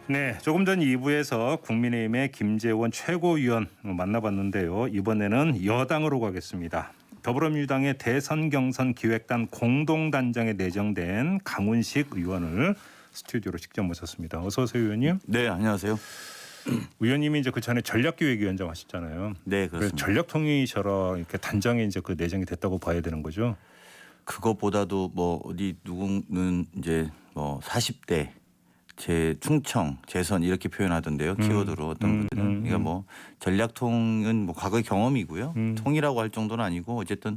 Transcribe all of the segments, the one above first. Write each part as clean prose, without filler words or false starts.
네, 조금 전 2부에서 국민의힘의 김재원 최고위원 만나봤는데요. 이번에는 여당으로 가겠습니다. 더불어민주당의 대선 경선 기획단 공동단장에 내정된 강훈식 의원을 스튜디오로 직접 모셨습니다. 어서 오세요, 의원님. 네, 안녕하세요. 의원님이 이제 그 전에 전략기획위원장 하셨잖아요. 네, 그렇습니다. 전략통일처럼 이렇게 단장에 이제 그 내정이 됐다고 봐야 되는 거죠. 그것보다도 뭐 어디 누구는 이제 뭐 40대 충청 재선 이렇게 표현하던데요. 키워드로 어떤 분들은. 그러니까 뭐 전략통은 뭐 과거의 경험이고요. 통이라고 할 정도는 아니고 어쨌든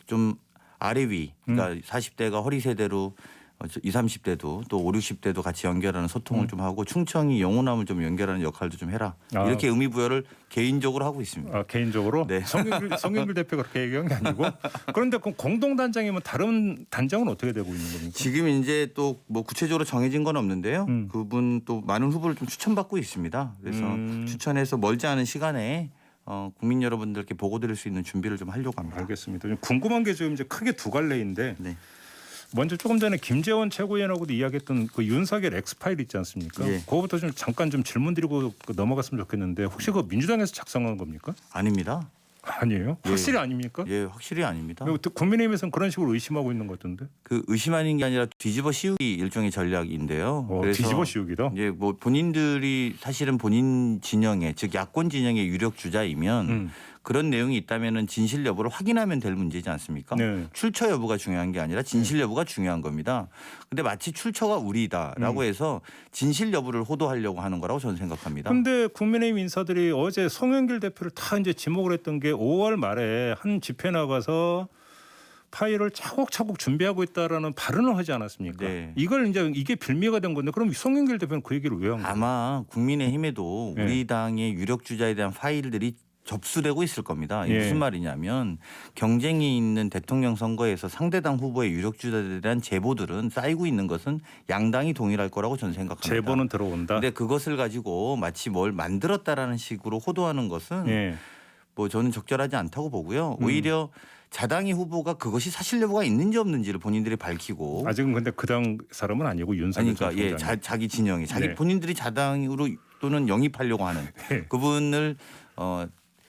좀 아래 위. 그러니까 40대가 허리 세대로 20, 30대도 또 5, 60대도 같이 연결하는 소통을 좀 하고 충청이 영호남을 좀 연결하는 역할도 좀 해라. 이렇게 의미 부여를 개인적으로 하고 있습니다. 아, 개인적으로? 네. 송영길 대표가 그렇게 얘기한 게 아니고. 그런데 그 공동단장이면 다른 단장은 어떻게 되고 있는 겁니까? 지금 이제 또 뭐 구체적으로 정해진 건 없는데요. 그분 또 많은 후보를 좀 추천받고 있습니다. 그래서 추천해서 멀지 않은 시간에 국민 여러분들께 보고 드릴 수 있는 준비를 좀 하려고 합니다. 알겠습니다. 좀 궁금한 게 지금 이제 크게 두 갈래인데 네. 먼저 조금 전에 김재원 최고위원하고도 이야기했던 그 윤석열 엑스파일 있지 않습니까? 예. 그거부터 좀 잠깐 좀 질문 드리고 넘어갔으면 좋겠는데 혹시 그 민주당에서 작성한 겁니까? 아닙니다. 아니에요? 예. 확실히 아닙니까? 예, 확실히 아닙니다. 국민의힘에서는 그런 식으로 의심하고 있는 것 같던데. 그 의심하는 게 아니라 뒤집어 씌우기 일종의 전략인데요. 그래서 뒤집어 씌우기다. 예, 뭐 본인들이 사실은 본인 진영의 즉 야권 진영의 유력 주자이면 그런 내용이 있다면은 진실 여부를 확인하면 될 문제지 않습니까? 네. 출처 여부가 중요한 게 아니라 진실 여부가 중요한 겁니다. 근데 마치 출처가 우리다라고 해서 진실 여부를 호도하려고 하는 거라고 저는 생각합니다. 근데 국민의힘 인사들이 어제 송영길 대표를 다 이제 지목을 했던 게 5월 말에 한 집회 나가서 파일을 차곡차곡 준비하고 있다라는 발언을 하지 않았습니까? 네. 이걸 이제 이게 빌미가 된 건데 그럼 송영길 대표는 그 얘기를 왜 한 거예요? 아마 국민의힘에도 네. 우리 당의 유력 주자에 대한 파일들이 접수되고 있을 겁니다. 이게 예. 무슨 말이냐면 경쟁이 있는 대통령 선거에서 상대당 후보의 유력 주자들에 대한 제보들은 쌓이고 있는 것은 양당이 동일할 거라고 저는 생각합니다. 제보는 들어온다. 근데 그것을 가지고 마치 뭘 만들었다라는 식으로 호도하는 것은 예. 뭐 저는 적절하지 않다고 보고요. 오히려 자당의 후보가 그것이 사실 여부가 있는지 없는지를 본인들이 밝히고 아직은 근데 그 당 사람은 아니고 윤석열 전 그러니까 예, 총장이. 자기 진영이 자기 네. 본인들이 자당으로 또는 영입하려고 하는 네. 그분을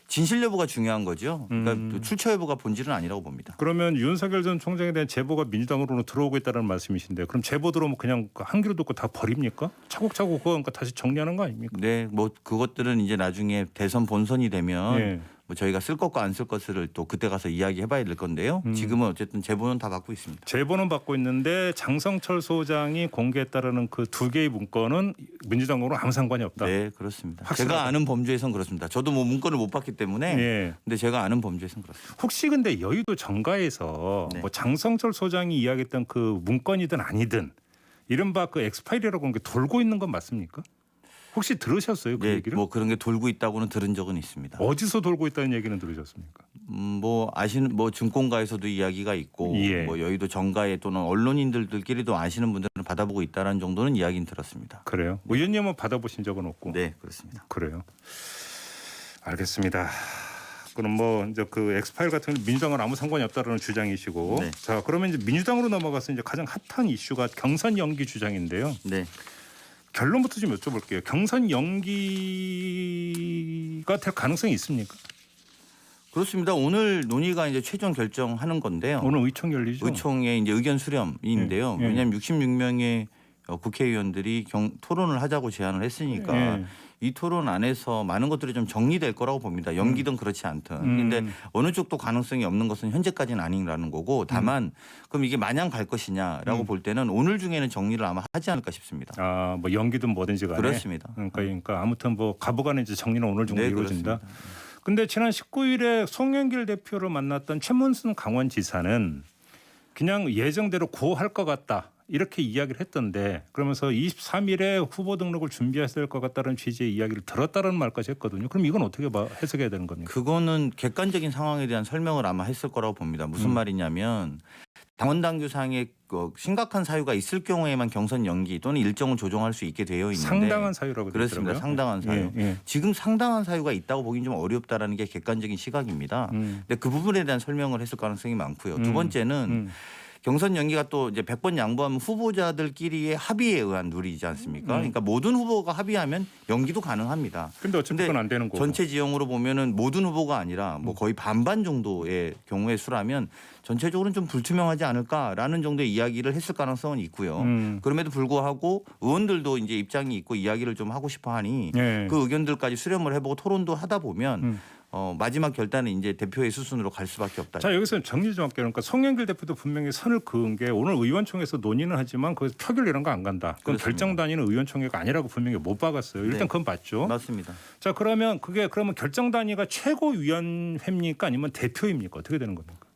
진실 여부가 중요한 거죠. 그러니까 또 출처 여부가 본질은 아니라고 봅니다. 그러면 윤석열 전 총장에 대한 제보가 민주당으로는 들어오고 있다는 말씀이신데 그럼 제보 들어오면 그냥 한 귀로 듣고 다 버립니까? 차곡차곡 그거 그러니까 다시 정리하는 거 아닙니까? 네, 뭐 그것들은 이제 나중에 대선 본선이 되면 예. 뭐 저희가 쓸 것과 안 쓸 것을 또 그때 가서 이야기해봐야 될 건데요. 지금은 어쨌든 제보는 다 받고 있습니다. 제보는 받고 있는데 장성철 소장이 공개했다라는 그 두 개의 문건은 민주당으로는 아무 상관이 없다. 네, 그렇습니다. 확실하다. 제가 아는 범주에선 그렇습니다. 저도 뭐 문건을 못 봤기 때문에 예. 근데 제가 아는 범주에선 그렇습니다. 혹시 근데 여의도 정가에서 네. 뭐 장성철 소장이 이야기했던 그 문건이든 아니든 이른바 그 엑스파일이라고 하는 게 돌고 있는 건 맞습니까? 혹시 들으셨어요 그 네, 얘기를? 뭐 그런 게 돌고 있다고는 들은 적은 있습니다. 어디서 돌고 있다는 얘기는 들으셨습니까? 뭐 아시는 뭐 증권가에서도 이야기가 있고 예. 뭐 여의도 정가에 또는 언론인들끼리도 아시는 분들은 받아보고 있다라는 정도는 이야기는 들었습니다. 그래요? 의원님은 받아보신 적은 없고. 네, 그렇습니다. 그래요. 알겠습니다. 그럼 뭐 이제 그 엑스파일 같은 경우는 민주당은 아무 상관이 없다라는 주장이시고, 네. 자 그러면 이제 민주당으로 넘어가서 이제 가장 핫한 이슈가 경선 연기 주장인데요. 네. 결론부터 좀 여쭤볼게요. 경선 연기가 될 가능성이 있습니까? 그렇습니다. 오늘 논의가 이제 최종 결정하는 건데요. 오늘 의총 열리죠. 의총의 이제 의견 수렴인데요. 예. 왜냐하면 66명의 국회의원들이 토론을 하자고 제안을 했으니까 예. 이 토론 안에서 많은 것들이 좀 정리될 거라고 봅니다. 연기든 그렇지 않든. 그런데 어느 쪽도 가능성이 없는 것은 현재까지는 아니라는 거고 다만 그럼 이게 마냥 갈 것이냐라고 볼 때는 오늘 중에는 정리를 아마 하지 않을까 싶습니다. 아, 뭐 연기든 뭐든지 간에. 그렇습니다. 그러니까 아무튼 뭐 가부간에 이제 정리는 오늘 중으로 네, 이루어진다. 그렇습니다. 근데 지난 19일에 송영길 대표를 만났던 최문순 강원지사는 그냥 예정대로 고할 것 같다. 이렇게 이야기를 했던데 그러면서 23일에 후보 등록을 준비해야 될 것 같다는 취지의 이야기를 들었다는 말까지 했거든요. 그럼 이건 어떻게 해석해야 되는 겁니까? 그거는 객관적인 상황에 대한 설명을 아마 했을 거라고 봅니다. 무슨 말이냐면 당원당규상의 심각한 사유가 있을 경우에만 경선 연기 또는 일정을 조정할 수 있게 되어 있는데 상당한 사유라고 그렇습니다. 되더라고요. 상당한 사유. 예. 지금 상당한 사유가 있다고 보기는 좀 어렵다라는 게 객관적인 시각입니다. 근데 그 부분에 대한 설명을 했을 가능성이 많고요. 두 번째는 경선 연기가 또 이제 100번 양보하면 후보자들끼리의 합의에 의한 룰이지 않습니까? 그러니까 모든 후보가 합의하면 연기도 가능합니다. 근데 어차피 그건 안 되는 거고. 전체 지형으로 보면은 모든 후보가 아니라 뭐 거의 반반 정도의 경우의 수라면 전체적으로는 좀 불투명하지 않을까라는 정도의 이야기를 했을 가능성은 있고요. 그럼에도 불구하고 의원들도 이제 입장이 있고 이야기를 좀 하고 싶어 하니 네. 그 의견들까지 수렴을 해보고 토론도 하다 보면 마지막 결단은 이제 대표의 수순으로 갈 수밖에 없다. 자, 여기서 정리 좀 할게요. 그러니까 송영길 대표도 분명히 선을 그은 게 오늘 의원총회에서 논의는 하지만 거기서 표결 이런 거 안 간다. 그건 그렇습니다. 결정 단위는 의원총회가 아니라고 분명히 못 박았어요. 일단 네. 그건 봤죠. 맞습니다. 자, 그러면 그러면 결정 단위가 최고위원회입니까 아니면 대표입니까? 어떻게 되는 겁니까?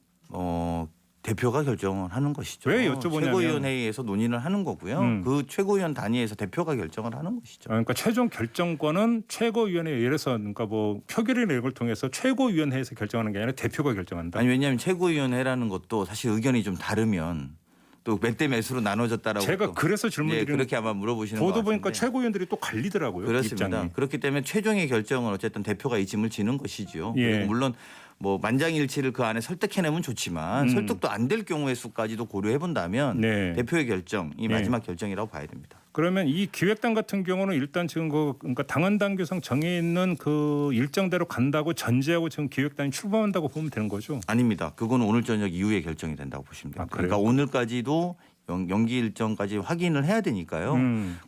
대표가 결정을 하는 것이죠. 왜 여쭤보냐면 최고위원회에서 논의를 하는 거고요. 그 최고위원 단위에서 대표가 결정을 하는 것이죠. 그러니까 최종 결정권은 최고위원회 예를 들어서 그러니까 뭐 표결이나 이걸 통해서 최고위원회에서 결정하는 게 아니라 대표가 결정한다. 아니 왜냐하면 최고위원회라는 것도 사실 의견이 좀 다르면 또 몇 대 몇으로 나눠졌다라고 제가 또 그래서 질문드리는 그렇게 아마 물어보시는 것 보도 같은데. 보니까 최고위원들이 또 갈리더라고요. 그렇습니다. 입장이. 그렇기 때문에 최종의 결정은 어쨌든 대표가 이 짐을 지는 것이죠. 예. 그리고 물론 뭐 만장일치를 그 안에 설득해내면 좋지만 설득도 안 될 경우의 수까지도 고려해 본다면 네. 대표의 결정이 마지막 결정이라고 봐야 됩니다. 그러면 이 기획단 같은 경우는 일단 지금 그러니까 당헌 당규상 정해 있는 그 일정대로 간다고 전제하고 지금 기획단이 출범한다고 보면 되는 거죠. 아닙니다. 그거는 오늘 저녁 이후에 결정이 된다고 보시면 됩니다. 그래요? 그러니까 오늘까지도 연기 일정까지 확인을 해야 되니까요.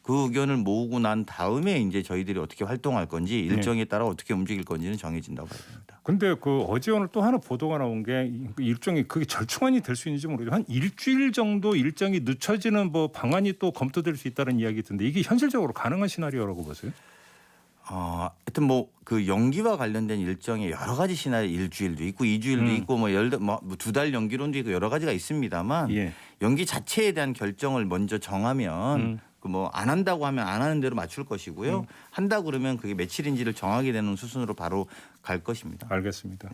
그 의견을 모으고 난 다음에 이제 저희들이 어떻게 활동할 건지 일정에 따라 어떻게 움직일 건지는 정해진다고 봐야 됩니다. 근데 그 어제 오늘 또 하나 보도가 나온 게 일정이 그게 절충안이 될 수 있는지 모르겠어요. 한 일주일 정도 일정이 늦춰지는 뭐 방안이 또 검토될 수 있다는 이야기 있던데 이게 현실적으로 가능한 시나리오라고 보세요? 하여튼 뭐 그 연기와 관련된 일정에 여러 가지 시나리오 일주일도 있고 2주일도 있고 뭐 2달 연기론도 있고 여러 가지가 있습니다만 예. 연기 자체에 대한 결정을 먼저 정하면 그 뭐 안 한다고 하면 안 하는 대로 맞출 것이고요. 한다 그러면 그게 며칠인지를 정하게 되는 수순으로 바로 갈 것입니다. 알겠습니다.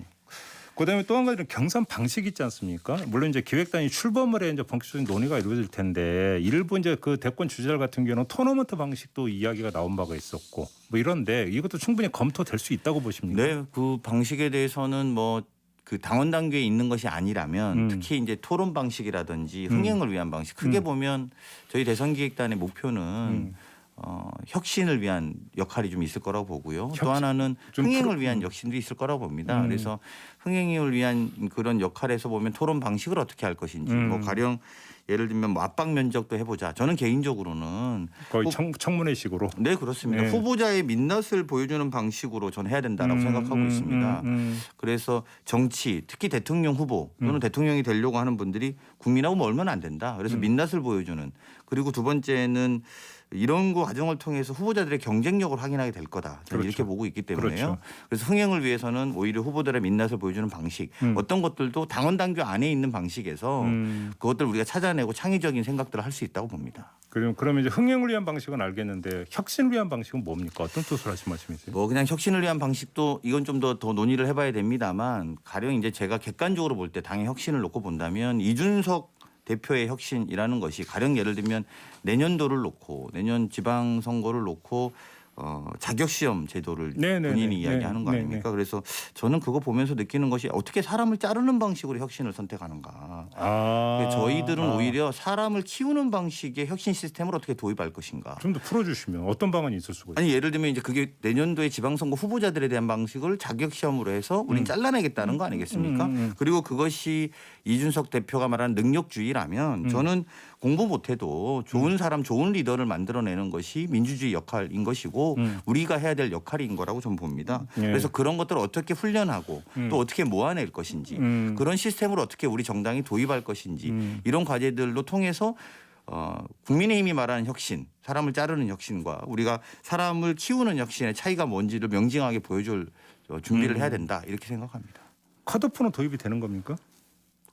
그다음에 또 한 가지는 경선 방식 있지 않습니까? 물론 이제 기획단이 출범을 해 이제 본격적인 논의가 이루어질 텐데 일부 이제 그 대권 주자들 같은 경우는 토너먼트 방식도 이야기가 나온 바가 있었고 뭐 이런데 이것도 충분히 검토될 수 있다고 보십니까? 네, 그 방식에 대해서는 뭐 그 당원 단계에 있는 것이 아니라면 특히 이제 토론 방식이라든지 흥행을 위한 방식 크게 보면 저희 대선 기획단의 목표는 혁신을 위한 역할이 좀 있을 거라고 보고요. 또 하나는 흥행을 위한 혁신도 있을 거라고 봅니다. 그래서 흥행을 위한 그런 역할에서 보면 토론 방식을 어떻게 할 것인지 뭐 가령 예를 들면 뭐 압박 면접도 해보자. 저는 개인적으로는 거의 청문회식으로. 네 그렇습니다. 네. 후보자의 민낯을 보여주는 방식으로 저는 해야 된다라고 생각하고 있습니다. 그래서 정치 특히 대통령 후보 또는 대통령이 되려고 하는 분들이 국민하고 멀면 안 된다. 그래서 민낯을 보여주는 그리고 두 번째는 이런 과정을 통해서 후보자들의 경쟁력을 확인하게 될 거다. 저는 그렇죠. 이렇게 보고 있기 때문에요. 그렇죠. 그래서 흥행을 위해서는 오히려 후보들의 민낯을 보여주는 방식 어떤 것들도 당원 당규 안에 있는 방식에서 그것들 우리가 찾아내고 창의적인 생각들을 할 수 있다고 봅니다. 그러면 이제 흥행을 위한 방식은 알겠는데 혁신을 위한 방식은 뭡니까? 어떤 뜻을 하신 말씀이세요? 뭐 그냥 혁신을 위한 방식도 이건 좀 더 논의를 해봐야 됩니다만 가령 이제 제가 객관적으로 볼 때 당의 혁신을 놓고 본다면 이준석 대표의 혁신이라는 것이 가령 예를 들면 내년도를 놓고 내년 지방선거를 놓고 자격시험 제도를 본인이 이야기하는 거 아닙니까? 그래서 저는 그거 보면서 느끼는 것이 어떻게 사람을 자르는 방식으로 혁신을 선택하는가. 저희들은 오히려 사람을 키우는 방식의 혁신 시스템을 어떻게 도입할 것인가. 좀 더 풀어주시면 어떤 방안이 있을 수가 있어요? 아니 예를 들면 이제 그게 내년도에 지방선거 후보자들에 대한 방식을 자격시험으로 해서 우린 잘라내겠다는 거 아니겠습니까? 그리고 그것이 이준석 대표가 말하는 능력주의라면 저는 공부 못해도 좋은 사람 좋은 리더를 만들어내는 것이 민주주의 역할인 것이고 우리가 해야 될 역할인 거라고 저는 봅니다. 그래서 그런 것들을 어떻게 훈련하고 또 어떻게 모아낼 것인지 그런 시스템을 어떻게 우리 정당이 도입할 것인지 이런 과제들로 통해서 국민의힘이 말하는 혁신, 사람을 자르는 혁신과 우리가 사람을 키우는 혁신의 차이가 뭔지를 명징하게 보여줄 준비를 해야 된다 이렇게 생각합니다. 컷오프는 도입이 되는 겁니까?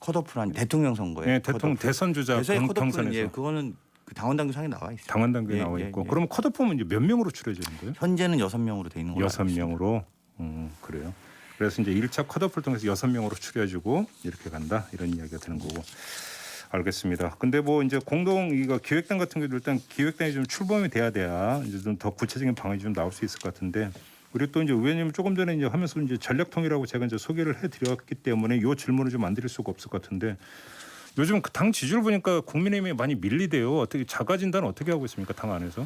컷오프란 대통령 선거에 네, 대통령 대선 주자 경선에서. 예, 그거는 그 당원 당규상에 나와 있어요. 당원 당규에 나와 있고. 그러면 컷오프는 이제 몇 명으로 추려지는 거예요? 현재는 6명으로 돼 있는 걸로 알고 있습니다. 6명으로. 그래요. 그래서 이제 1차 컷오프를 통해서 6명으로 추려지고 이렇게 간다 이런 이야기가 되는 거고. 알겠습니다. 근데 뭐 이제 이거 기획단 같은 경우도 일단 기획단이 좀 출범이 돼야 이제 좀 더 구체적인 방안이 좀 나올 수 있을 것 같은데. 우리 또 이제 의원님 조금 전에 이제 하면서 이제 전략통이라고 제가 이제 소개를 해드렸기 때문에 이 질문을 좀 안 드릴 수가 없을 것 같은데 요즘 그 당 지지율 보니까 국민의힘이 많이 밀리대요. 어떻게 자가 진단 어떻게 하고 있습니까? 당 안에서?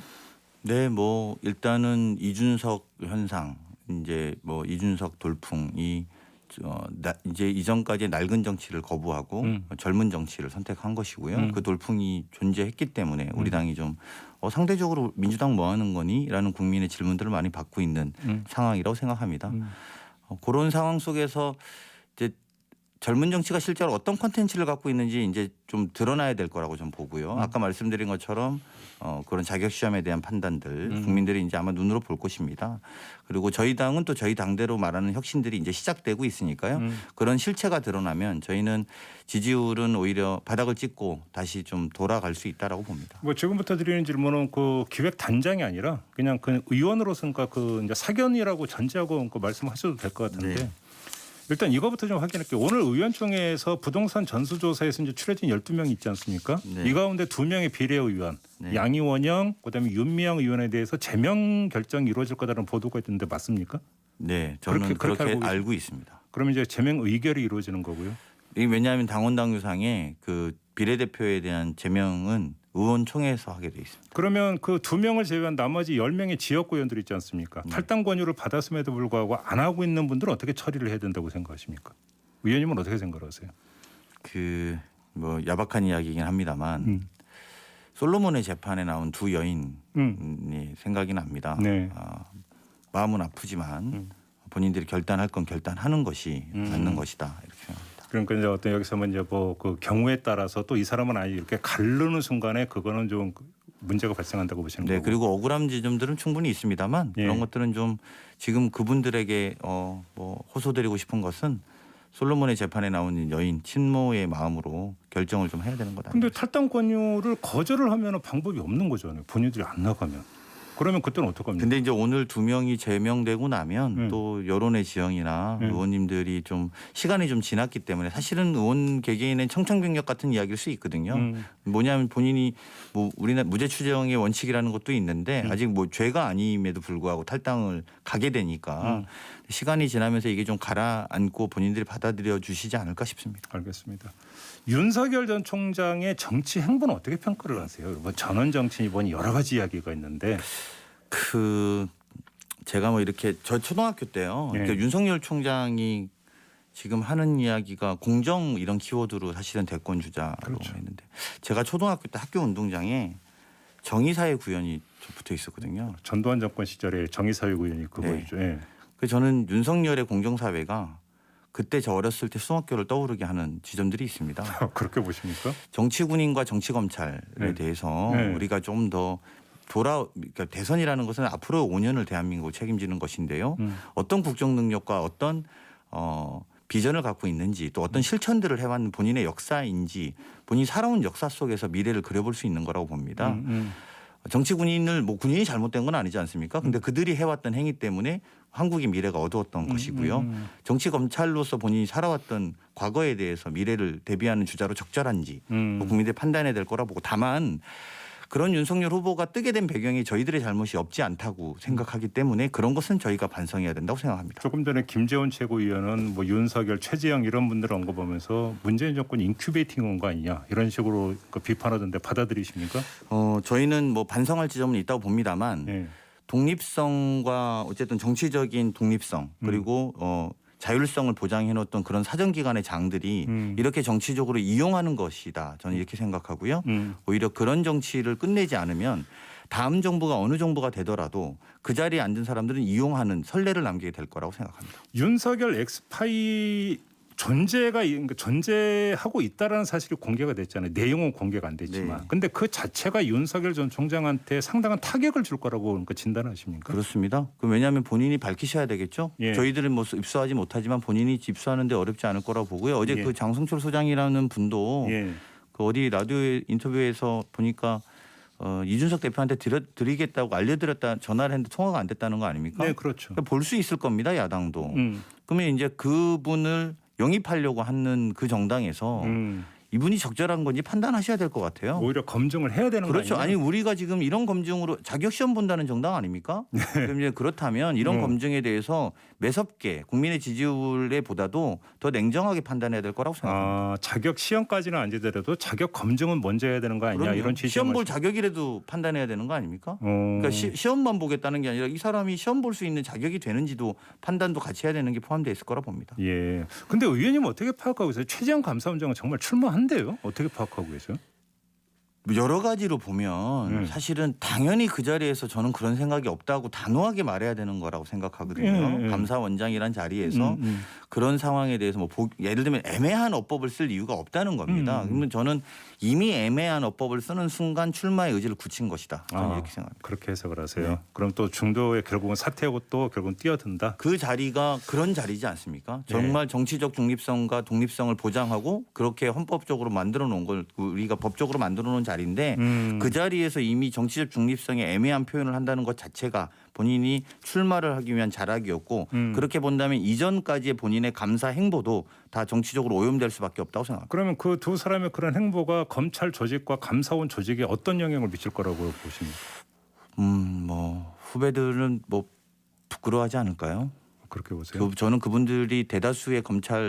네, 뭐 일단은 이준석 현상, 이제 뭐 이준석 돌풍이 이제 이전까지 낡은 정치를 거부하고 젊은 정치를 선택한 것이고요. 그 돌풍이 존재했기 때문에 우리 당이 좀 상대적으로 민주당 뭐 하는 거니?라는 국민의 질문들을 많이 받고 있는 상황이라고 생각합니다. 그런 상황 속에서 이제 젊은 정치가 실제로 어떤 콘텐츠를 갖고 있는지 이제 좀 드러나야 될 거라고 좀 보고요. 아까 말씀드린 것처럼 그런 자격 시험에 대한 판단들 국민들이 이제 아마 눈으로 볼 것입니다. 그리고 저희 당은 또 저희 당대로 말하는 혁신들이 이제 시작되고 있으니까요. 그런 실체가 드러나면 저희는 지지율은 오히려 바닥을 찍고 다시 좀 돌아갈 수 있다라고 봅니다. 뭐 지금부터 드리는 질문은 그 기획 단장이 아니라 그냥 그 의원으로서니까 그 이제 사견이라고 전제하고 그 말씀하셔도 될 것 같은데. 네. 일단 이거부터 좀 확인할게요. 오늘 의원총회에서 부동산 전수조사에서 이제 추려진 12명이 있지 않습니까? 네. 이 가운데 2명의 비례의원, 네. 양이원영, 그다음에 윤미향 의원에 대해서 제명 결정이 이루어질 거다라는 보도가 있던데 맞습니까? 네, 저는 그렇게 알고 알고 있습니다. 그러면 이제 제명 의결이 이루어지는 거고요. 이게 왜냐하면 당원 당규상에 그 비례대표에 대한 제명은 의원총회에서 하게 돼 있습니다. 그러면 그 2명을 제외한 나머지 10명의 지역구 의원들 있지 않습니까? 탈당 권유를 받았음에도 불구하고 안 하고 있는 분들은 어떻게 처리를 해야 된다고 생각하십니까? 의원님은 어떻게 생각하세요? 그 뭐 야박한 이야기이긴 합니다만 솔로몬의 재판에 나온 두 여인이 생각이 납니다. 네. 마음은 아프지만 본인들이 결단할 건 결단하는 것이 맞는 것이다 이렇게 생각합니다. 그러니까 이제 어떤 여기서 이제 뭐 그 경우에 따라서 또 이 사람은 아니 이렇게 가르는 순간에 그거는 좀 문제가 발생한다고 보시는 네, 거고. 그리고 억울한 지점들은 충분히 있습니다만 예. 그런 것들은 좀 지금 그분들에게 뭐 호소드리고 싶은 것은 솔로몬의 재판에 나온 여인 친모의 마음으로 결정을 좀 해야 되는 거다. 근데 탈당 권유를 거절을 하면 방법이 없는 거잖아요. 본인들이 안 나가면. 그러면 그때는 어떡합니까? 근데 이제 오늘 2명이 제명되고 나면 또 여론의 지형이나 의원님들이 좀 시간이 좀 지났기 때문에 사실은 의원 개개인의 청천벽력 같은 이야기일 수 있거든요. 뭐냐면 본인이 뭐 우리나라 무죄 추정의 원칙이라는 것도 있는데 아직 뭐 죄가 아님에도 불구하고 탈당을 가게 되니까 시간이 지나면서 이게 좀 가라앉고 본인들이 받아들여 주시지 않을까 싶습니다. 알겠습니다. 윤석열 전 총장의 정치 행보는 어떻게 평가를 하세요? 뭐 전원 정치니 뭐니 여러 가지 이야기가 있는데. 제가 뭐 이렇게 저 초등학교 때요. 네. 그러니까 윤석열 총장이 지금 하는 이야기가 공정 이런 키워드로 사실은 대권 주자로 그렇죠. 했는데 제가 초등학교 때 학교 운동장에 정의사회 구현이 붙어 있었거든요. 전두환 정권 시절에 정의사회구현이 그거죠. 네. 그래서 저는 윤석열의 공정사회가 그때 저 어렸을 때 수학교를 떠오르게 하는 지점들이 있습니다. 그렇게 보십니까? 정치군인과 정치검찰에 네. 대해서 네. 우리가 좀 더 그러니까 대선이라는 것은 앞으로 5년을 대한민국을 책임지는 것인데요. 어떤 국정 능력과 어떤 비전을 갖고 있는지 또 어떤 실천들을 해왔는 본인의 역사인지 본인이 살아온 역사 속에서 미래를 그려볼 수 있는 거라고 봅니다. 정치 군인을 뭐 군인이 잘못된 건 아니지 않습니까? 근데 그들이 해왔던 행위 때문에 한국의 미래가 어두웠던 것이고요. 정치 검찰로서 본인이 살아왔던 과거에 대해서 미래를 대비하는 주자로 적절한지 뭐 국민들이 판단해야 될 거라 보고 다만 그런 윤석열 후보가 뜨게 된 배경이 저희들의 잘못이 없지 않다고 생각하기 때문에 그런 것은 저희가 반성해야 된다고 생각합니다. 조금 전에 김재원 최고위원은 뭐 윤석열, 최재형 이런 분들을 언급하면서 문재인 정권 인큐베이팅 온 거 아니냐 이런 식으로 그 비판하던데 받아들이십니까? 저희는 뭐 반성할 지점은 있다고 봅니다만 네. 독립성과 어쨌든 정치적인 독립성 그리고 자율성을 보장해 놓았던 그런 사정기관의 장들이 이렇게 정치적으로 이용하는 것이다. 저는 이렇게 생각하고요. 오히려 그런 정치를 끝내지 않으면 다음 정부가 어느 정부가 되더라도 그 자리에 앉은 사람들은 이용하는 선례를 남기게 될 거라고 생각합니다. 윤석열 엑스파이 존재하고 있다라는 사실이 공개가 됐잖아요. 내용은 공개가 안 됐지만. 네. 근데 그 자체가 윤석열 전 총장한테 상당한 타격을 줄 거라고 그러니까 진단하십니까? 그렇습니다. 왜냐하면 본인이 밝히셔야 되겠죠. 예. 저희들은 뭐 입수하지 못하지만 본인이 입수하는데 어렵지 않을 거라고 보고요. 어제 예. 그 장성철 소장이라는 분도 예. 그 어디 라디오 인터뷰에서 보니까 이준석 대표한테 드리겠다고 알려드렸다 전화를 했는데 통화가 안 됐다는 거 아닙니까? 네, 그렇죠. 볼 수 있을 겁니다. 야당도. 그러면 이제 그분을 영입하려고 하는 그 정당에서 이분이 적절한 건지 판단하셔야 될 것 같아요. 오히려 검증을 해야 되는 그렇죠. 거 아니 아니에요? 우리가 지금 이런 검증으로 자격 시험 본다는 정당 아닙니까? 그럼 이제 그렇다면 이런 검증에 대해서 매섭게 국민의 지지율에 보다도 더 냉정하게 판단해야 될 거라고 생각합니다. 자격 시험까지는 안 되더라도 자격 검증은 먼저 해야 되는 거 아니냐 그럼요. 이런 취지의 시험 볼 말씀. 자격이라도 판단해야 되는 거 아닙니까? 그러니까 시험만 보겠다는 게 아니라 이 사람이 시험 볼 수 있는 자격이 되는지도 판단도 같이 해야 되는 게 포함되어 있을 거라 봅니다. 예. 근데 의원님 어떻게 파악하고 계세요? 최재형 감사원장은 정말 출마한대요. 어떻게 파악하고 계세요? 여러 가지로 보면 사실은 당연히 그 자리에서 저는 그런 생각이 없다고 단호하게 말해야 되는 거라고 생각하거든요. 감사원장이란 자리에서 그런 상황에 대해서 뭐 예를 들면 애매한 어법을 쓸 이유가 없다는 겁니다. 그러면 저는 이미 애매한 어법을 쓰는 순간 출마의 의지를 굳힌 것이다. 저는 이렇게 생각합니다. 그렇게 해석을 하세요. 네. 그럼 또 중도에 결국은 사퇴하고 또 결국은 뛰어든다. 그 자리가 그런 자리지 않습니까? 정말 정치적 중립성과 독립성을 보장하고 그렇게 헌법적으로 만들어 놓은 걸 우리가 법적으로 만들어 놓은 자리인데 그 자리에서 이미 정치적 중립성에 애매한 표현을 한다는 것 자체가 본인이 출마를 하기 위한 자락이었고 그렇게 본다면 이전까지의 본인의 감사 행보도 다 정치적으로 오염될 수밖에 없다고 생각합니다. 그러면 그 두 사람의 그런 행보가 검찰 조직과 감사원 조직에 어떤 영향을 미칠 거라고 보십니까? 뭐 후배들은 뭐 부끄러워하지 않을까요? 그렇게 보세요. 저는 그분들이 대다수의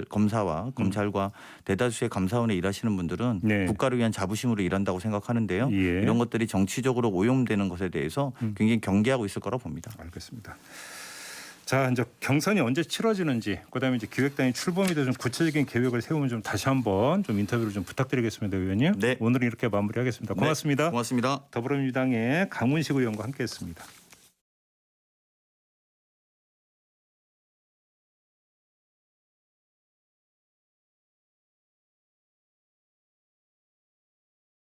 검사와 검찰과 대다수의 감사원에 일하시는 분들은 네. 국가를 위한 자부심으로 일한다고 생각하는데요. 예. 이런 것들이 정치적으로 오염되는 것에 대해서 굉장히 경계하고 있을 거라고 봅니다. 알겠습니다. 자, 이제 경선이 언제 치러지는지, 그다음에 이제 기획단이 출범이 돼 좀 구체적인 계획을 세우면 좀 다시 한번 좀 인터뷰를 좀 부탁드리겠습니다, 의원님. 네. 오늘은 이렇게 마무리하겠습니다. 고맙습니다. 네, 고맙습니다. 더불어민주당의 강훈식 의원과 함께했습니다.